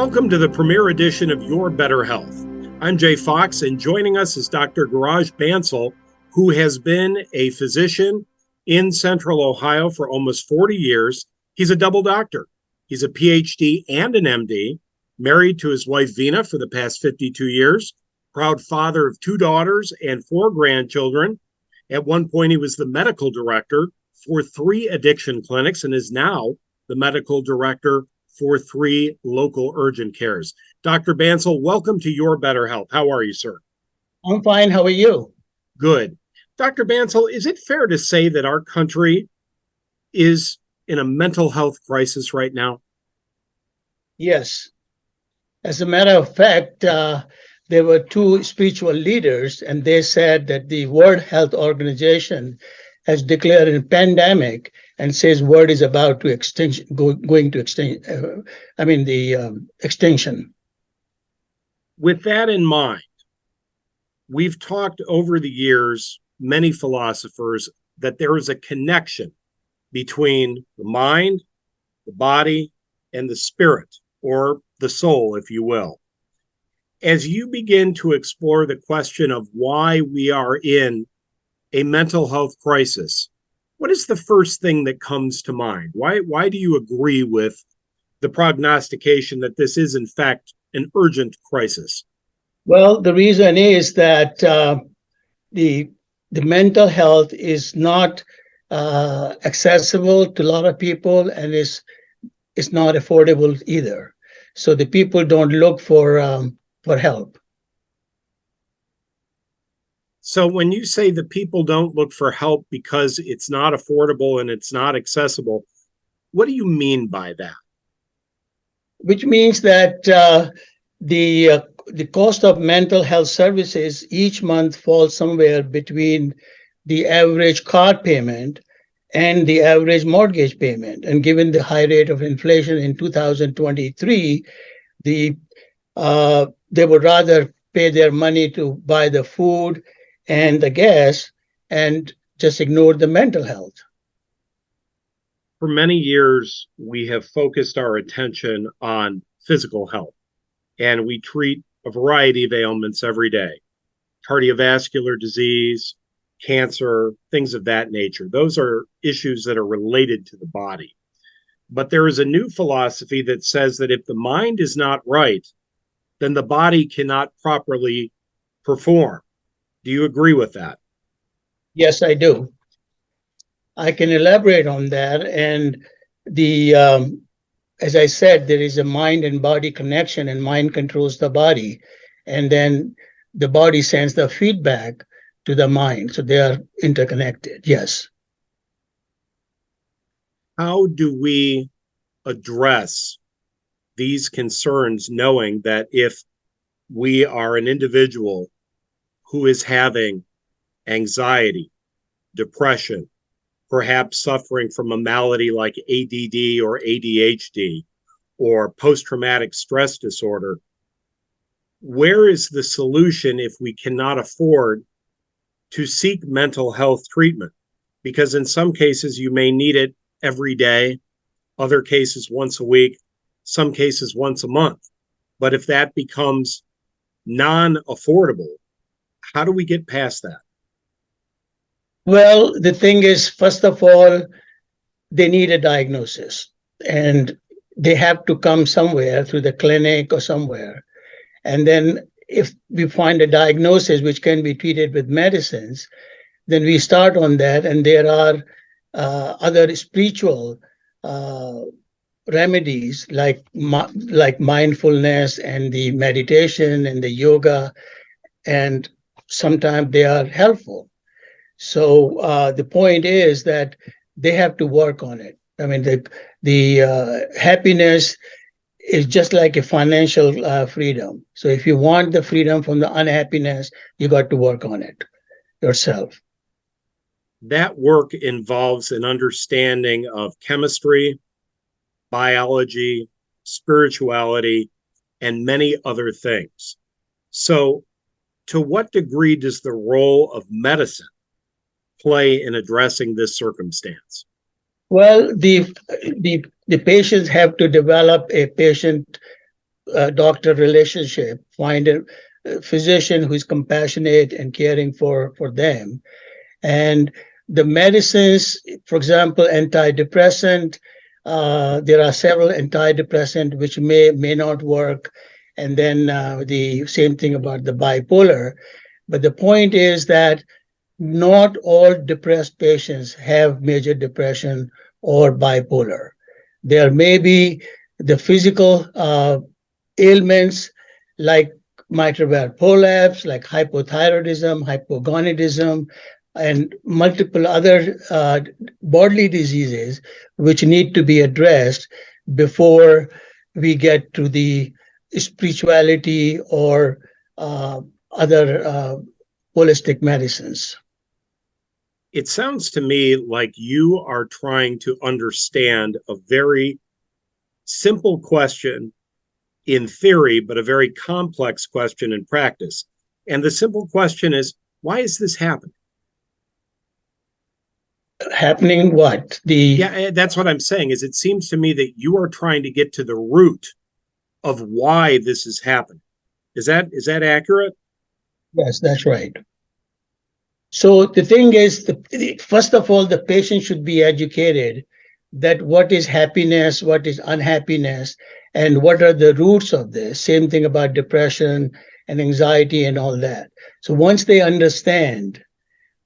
Welcome to the premiere edition of Your Better Health. I'm Jay Fox, and joining us is Dr. Bansel, who has been a physician in Central Ohio for almost 40 years. He's a double doctor. He's a PhD and an MD, married to his wife Vina for the past 52 years, proud father of 2 daughters and 4 grandchildren. At one point, he was the medical director for 3 addiction clinics and is now the medical director for 3 local urgent cares. Dr. Bansel, welcome to Your Better Health. How are you, sir? I'm fine. How are you? Good. Dr. Bansel, is it fair to say that our country is in a mental health crisis right now? Yes. As a matter of fact, there were 2 spiritual leaders, and they said that the World Health Organization has declared a pandemic and says world is about to extinction. Extinction. With that in mind, we've talked over the years, many philosophers, that there is a connection between the mind, the body, and the spirit, or the soul, if you will. As you begin to explore the question of why we are in a mental health crisis, what is the first thing that comes to mind? Why do you agree with the prognostication that this is, in fact, an urgent crisis? Well, the reason is that the mental health is not accessible to a lot of people, and is not affordable either. So the people don't look for help. So when you say the people don't look for help because it's not affordable and it's not accessible, what do you mean by that? Which means that the cost of mental health services each month falls somewhere between the average car payment and the average mortgage payment. And given the high rate of inflation in 2023, they would rather pay their money to buy the food and the gas and just ignore the mental health. For many years, we have focused our attention on physical health, and we treat a variety of ailments every day: cardiovascular disease, cancer, things of that nature. Those are issues that are related to the body. But there is a new philosophy that says that if the mind is not right, then the body cannot properly perform. Do you agree with that? Yes, I do. I can elaborate on that. And as I said, there is a mind and body connection, and mind controls the body. And then the body sends the feedback to the mind. So they are interconnected. Yes. How do we address these concerns, knowing that if we are an individual who is having anxiety, depression, perhaps suffering from a malady like ADD or ADHD or post-traumatic stress disorder, where is the solution if we cannot afford to seek mental health treatment? Because in some cases, you may need it every day, other cases once a week, some cases once a month. But if that becomes non-affordable, how do we get past that? Well, the thing is, first of all, they need a diagnosis, and they have to come somewhere through the clinic or somewhere. And then if we find a diagnosis which can be treated with medicines, then we start on that. And there are other spiritual remedies like mindfulness and the meditation and the yoga, and sometimes they are helpful. So the point is that they have to work on it. I mean, the happiness is just like a financial freedom. So if you want the freedom from the unhappiness, you got to work on it yourself. That work involves an understanding of chemistry, biology, spirituality, and many other things. So to what degree does the role of medicine play in addressing this circumstance? Well, the patients have to develop a patient doctor relationship, find a physician who is compassionate and caring for them. And the medicines, for example, antidepressant, there are several antidepressant which may not work. And then the same thing about the bipolar. But the point is that not all depressed patients have major depression or bipolar. There may be the physical ailments like mitral valve prolapse, like hypothyroidism, hypogonadism, and multiple other bodily diseases which need to be addressed before we get to the spirituality or other holistic medicines. It sounds to me like you are trying to understand a very simple question in theory, but a very complex question in practice. And the simple question is, why is this happening? Happening what? Yeah, that's what I'm saying. Is it seems to me that you are trying to get to the root of why this is happening. Is that accurate? Yes, that's right. So the thing is, first of all, the patient should be educated that what is happiness, what is unhappiness, and what are the roots of this. Same thing about depression and anxiety and all that. So once they understand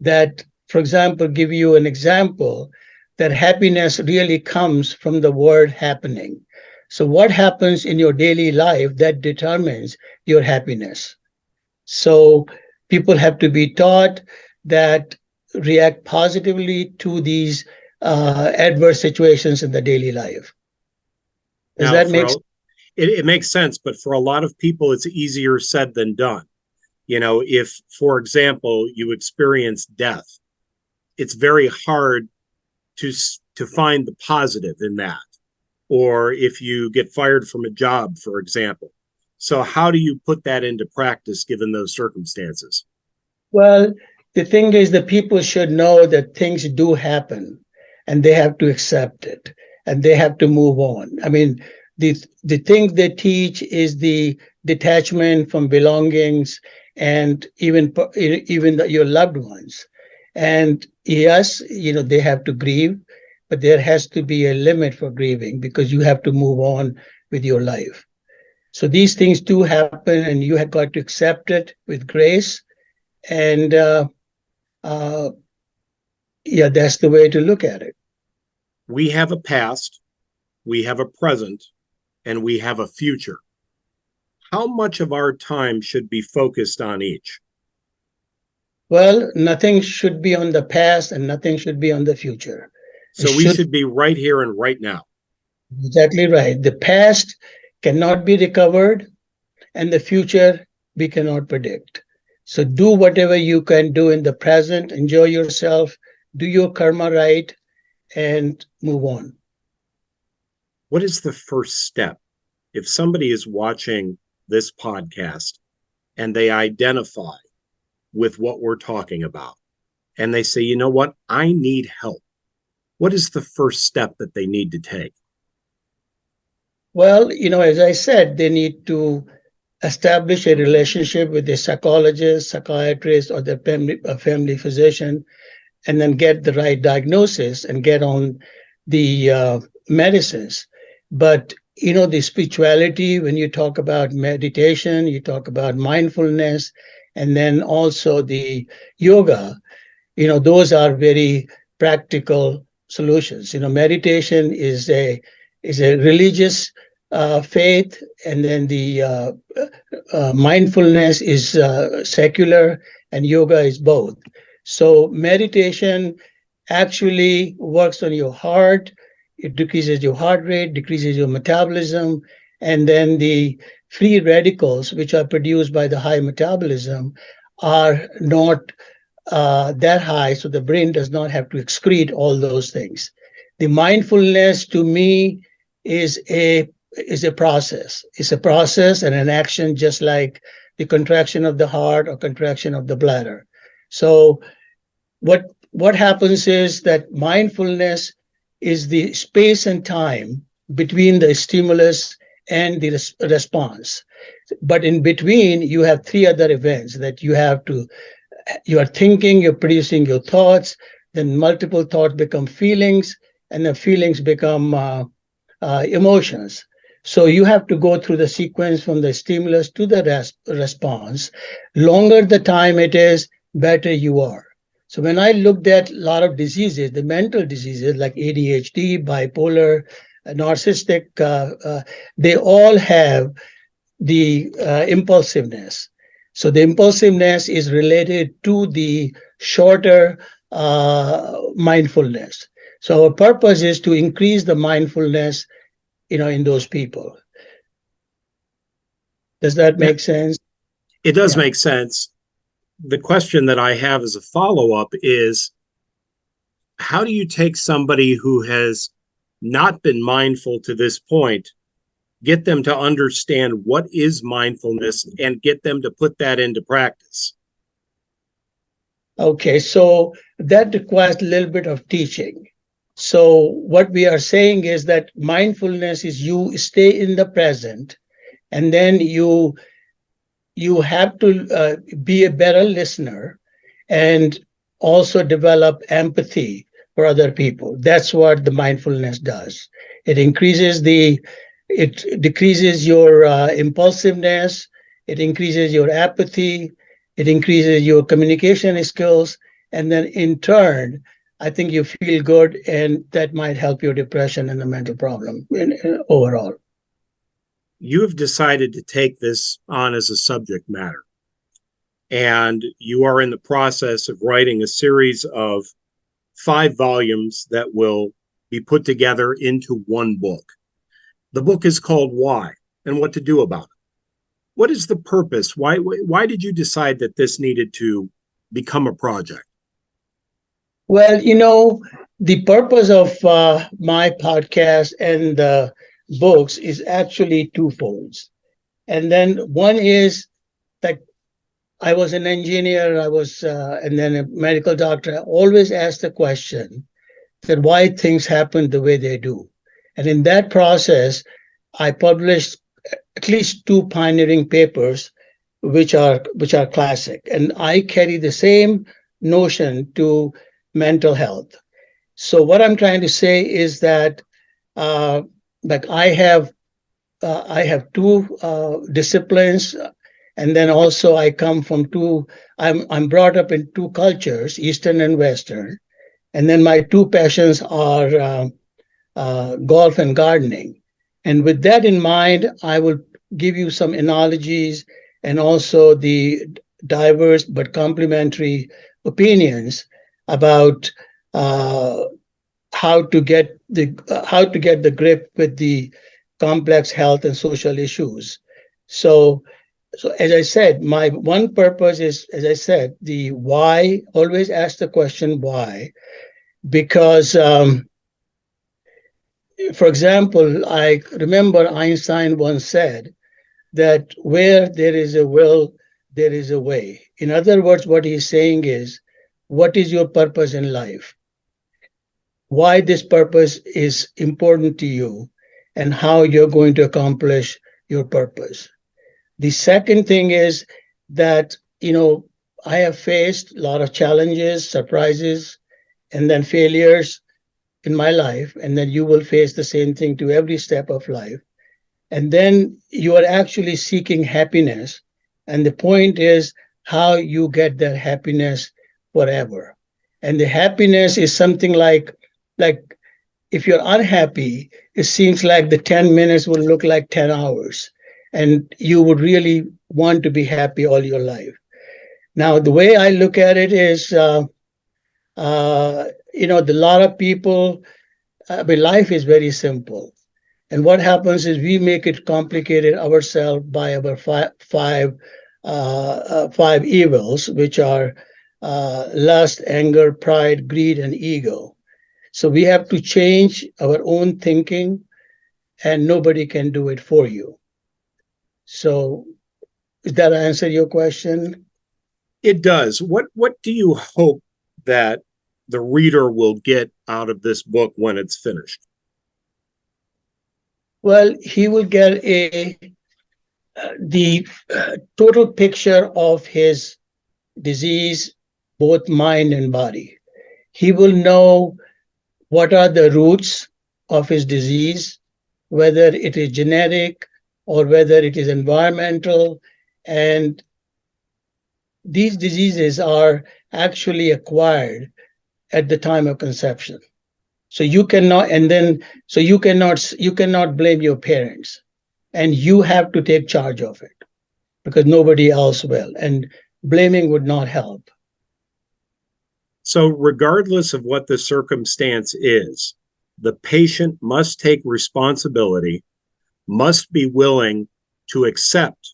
that, for example, give you an example, that happiness really comes from the word happening. So what happens in your daily life that determines your happiness. So people have to be taught that react positively to these adverse situations in the daily life. Does Now, that make sense? it makes sense, but for a lot of people, it's easier said than done. If, for example, you experience death, it's very hard to to find the positive in that. Or if you get fired from a job, for example. So how do you put that into practice given those circumstances? Well, the thing is that people should know that things do happen and they have to accept it and they have to move on. I mean, the thing they teach is the detachment from belongings and even your loved ones. And yes, they have to grieve, but there has to be a limit for grieving because you have to move on with your life. So these things do happen, and you have got to accept it with grace. And uh, yeah, that's the way to look at it. We have a past, we have a present, and we have a future. How much of our time should be focused on each? Well, nothing should be on the past and nothing should be on the future. It So we should should be right here and right now. exactly right. The past cannot be recovered, and the future we cannot predict. So do whatever you can do in the present, enjoy yourself, do your karma right, and move on. What is the first step? If somebody is watching this podcast and they identify with what we're talking about and they say, you know what, I need help. What is the first step that they need to take? Well, as I said, they need to establish a relationship with a psychologist, psychiatrist, or their family physician, and then get the right diagnosis and get on the medicines. But the spirituality, when you talk about meditation, you talk about mindfulness, and then also the yoga, those are very practical solutions. Meditation is a religious faith, and then the mindfulness is secular, and yoga is both. So meditation actually works on your heart. It decreases your heart rate, decreases your metabolism, and then the free radicals, which are produced by the high metabolism, are not that high, so the brain does not have to excrete all those things. The mindfulness to me is a process. It's a process and an action, just like the contraction of the heart or contraction of the bladder. So what happens is that mindfulness is the space and time between the stimulus and the response. But in between, you have three other events that you are thinking, you're producing your thoughts, then multiple thoughts become feelings, and the feelings become emotions. So you have to go through the sequence from the stimulus to the response. Longer the time it is, better you are. So when I looked at a lot of diseases, the mental diseases like ADHD, bipolar, narcissistic, they all have the impulsiveness. So the impulsiveness is related to the shorter mindfulness. So our purpose is to increase the mindfulness, in those people. Does that Yeah, make sense? it does Yeah. make sense. The question that I have as a follow up is, how do you take somebody who has not been mindful to this point, get them to understand what is mindfulness, and get them to put that into practice? Okay, so that requires a little bit of teaching. So what we are saying is that mindfulness is you stay in the present, and then you have to be a better listener and also develop empathy for other people. That's what the mindfulness does. It increases it decreases your impulsiveness, it increases your apathy, it increases your communication skills, and then in turn, I think you feel good, and that might help your depression and the mental problem overall. You have decided to take this on as a subject matter, and you are in the process of writing a series of 5 volumes that will be put together into one book. The book is called Why and What to Do About It. What is the purpose? Why did you decide that this needed to become a project? Well, the purpose of my podcast and the books is actually twofold. And then one is that I was an engineer, and then a medical doctor. I always asked the question that why things happen the way they do. And in that process, I published at least two pioneering papers, which are classic. And I carry the same notion to mental health. So what I'm trying to say is that, uh, like I have two disciplines, and then also I come from two. I'm brought up in two cultures, Eastern and Western, and then my two passions are golf and gardening. And with that in mind, I will give you some analogies and also the diverse but complementary opinions about uh, how to get the grip with the complex health and social issues. So, so as I said, my one purpose is, as I said, the why. Always ask the question why, because, for example, I remember Einstein once said that where there is a will, there is a way. In other words, what he's saying is, what is your purpose in life? Why this purpose is important to you, and how you're going to accomplish your purpose. The second thing is that, I have faced a lot of challenges, surprises, and then failures in my life, and then you will face the same thing to every step of life. And then you are actually seeking happiness. And the point is how you get that happiness forever. And the happiness is something like if you're unhappy, it seems like the 10 minutes will look like 10 hours. And you would really want to be happy all your life. Now, the way I look at it is, a lot of people, life is very simple. And what happens is we make it complicated ourselves by our five evils, which are lust, anger, pride, greed, and ego. So we have to change our own thinking, and nobody can do it for you. So, does that answer your question? It does. What do you hope that the reader will get out of this book when it's finished? Well, he will get the total picture of his disease, both mind and body. He will know what are the roots of his disease, whether it is genetic or whether it is environmental. And these diseases are actually acquired at the time of conception. So you cannot, and then, so you cannot blame your parents, and you have to take charge of it because nobody else will. And blaming would not help. So, regardless of what the circumstance is, the patient must take responsibility, must be willing to accept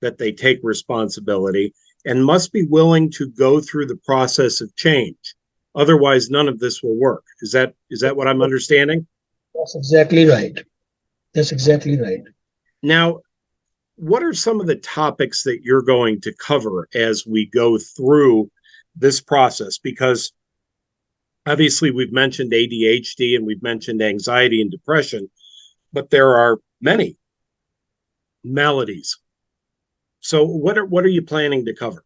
that they take responsibility, and must be willing to go through the process of change. Otherwise, none of this will work. Is that what I'm understanding? That's exactly right. That's exactly right. Now, what are some of the topics that you're going to cover as we go through this process? Because obviously, we've mentioned ADHD and we've mentioned anxiety and depression, but there are many maladies. So, what are you planning to cover?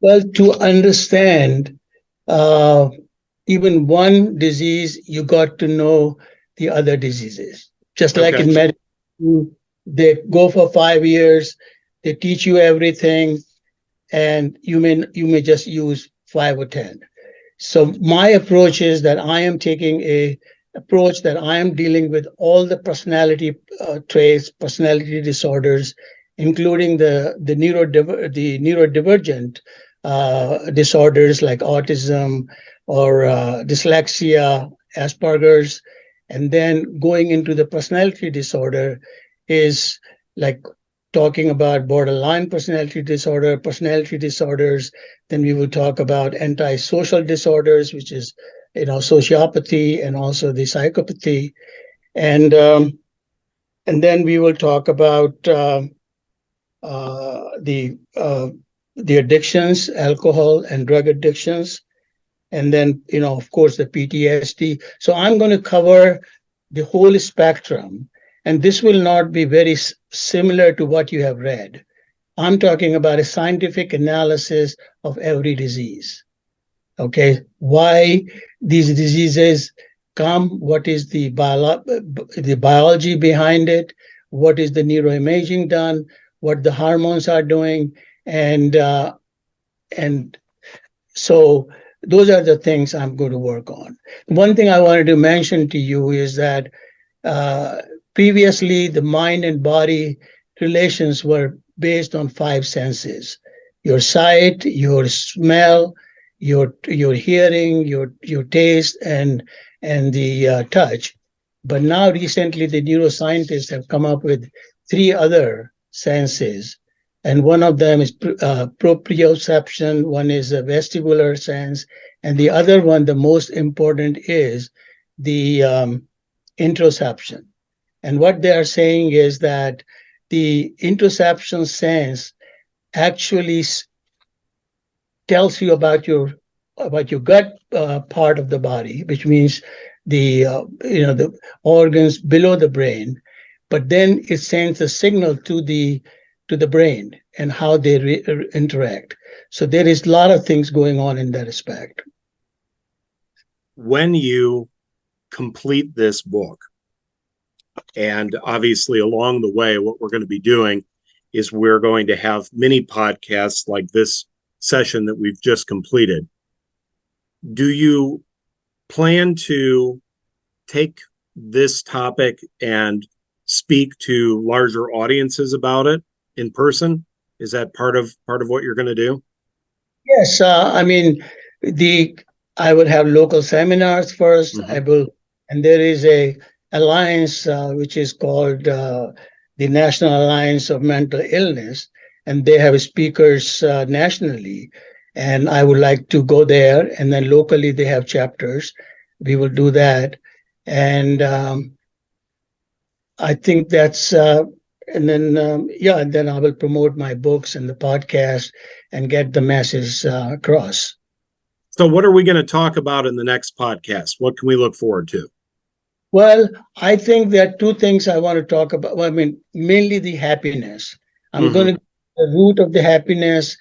Well, to understand uh, even one disease, you got to know the other diseases. Just like Okay. in medicine, they go for 5 years, they teach you everything, and you may just use 5 or 10. So my approach is that I am taking a approach that I am dealing with all the personality traits, personality disorders, including the neurodivergent disorders like autism or dyslexia, Asperger's, and then going into the personality disorder is like talking about borderline personality disorders. Then we will talk about antisocial disorders, which is sociopathy and also the psychopathy, and and then we will talk about the addictions, alcohol and drug addictions, and then of course the PTSD. So I'm going to cover the whole spectrum, and this will not be very similar to what you have read. I'm talking about a scientific analysis of every disease. Okay, why these diseases come, what is the biology behind it, what is the neuroimaging done, what the hormones are doing, and and so those are the things I'm going to work on. One thing I wanted to mention to you is that uh, previously the mind and body relations were based on five senses: your sight, your smell, your hearing, your taste, and the touch. But now recently the neuroscientists have come up with three other senses, and one of them is proprioception, one is a vestibular sense, and the other one, the most important, is the interoception. And what they are saying is that the interoception sense actually tells you about your gut part of the body, which means the organs below the brain. But then it sends a signal to the brain and how they interact. So there is a lot of things going on in that respect. When you complete this book, and obviously along the way, what we're going to be doing is we're going to have mini podcasts like this session that we've just completed. Do you plan to take this topic and speak to larger audiences about it in person? Is that part of what you're going to do? Yes, I mean the I will have local seminars first. Mm-hmm. And there is a alliance which is called the National Alliance of Mental Illness, and they have speakers nationally. And I would like to go there, and then locally they have chapters. We will do that, and I think that's and then yeah, and then I will promote my books and the podcast and get the message across. So, what are we going to talk about in the next podcast? What can we look forward to? Well, I think there are two things I want to talk about. Well, I mean, mainly the happiness. I'm going Hmm. to go to the root of the happiness,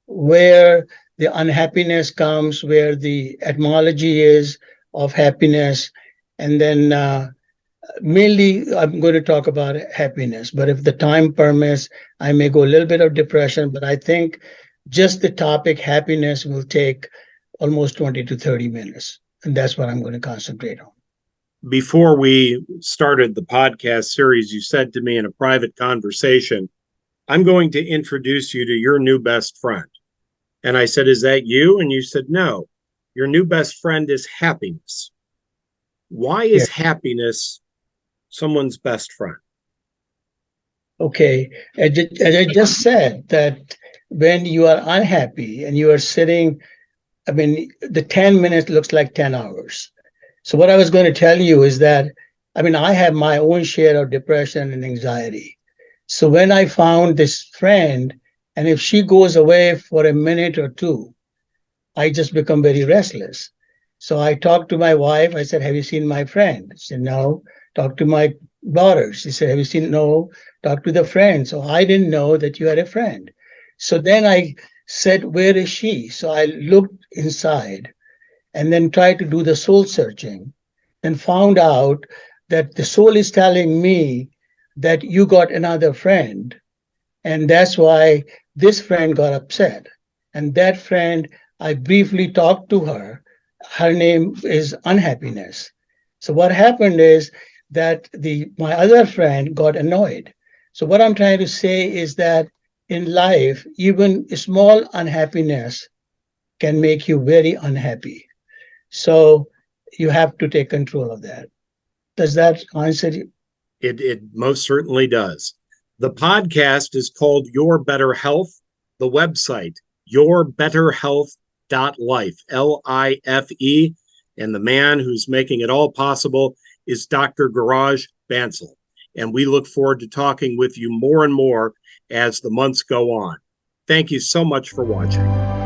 where the unhappiness comes, where the etymology is of happiness, and then mainly I'm going to talk about happiness. But if the time permits, I may go a little bit of depression. But I think just the topic happiness will take almost 20 to 30 minutes, and that's what I'm going to concentrate on. Before we started the podcast series, you said to me in a private conversation, I'm going to introduce you to your new best friend. And I said, Is that you? And you said, No, your new best friend is happiness. Why Yeah. is happiness someone's best friend? Okay. As I just said, that when you are unhappy and you are sitting, I mean, the 10 minutes looks like 10 hours. So, what I was going to tell you is that, I mean, I have my own share of depression and anxiety. So, when I found this friend, and if she goes away for a minute or two, I just become very restless. So I talked to my wife. I said, Have you seen my friend? She said, No. Talk to my daughter. She said, Have you seen? No. Talk to the friend. So I didn't know that you had a friend. So then I said, Where is she? So I looked inside and then tried to do the soul searching and found out that the soul is telling me that you got another friend, and that's why this friend got upset. And that friend, I briefly talked to her. Her name is Unhappiness. So what happened is that the my other friend got annoyed. So what I'm trying to say is that in life, even a small unhappiness can make you very unhappy. So you have to take control of that. Does that answer you? It most certainly does. The podcast is called Your Better Health. The website, yourbetterhealth.life, Life. And the man who's making it all possible is Dr. Garage Bansel. And we look forward to talking with you more and more as the months go on. Thank you so much for watching.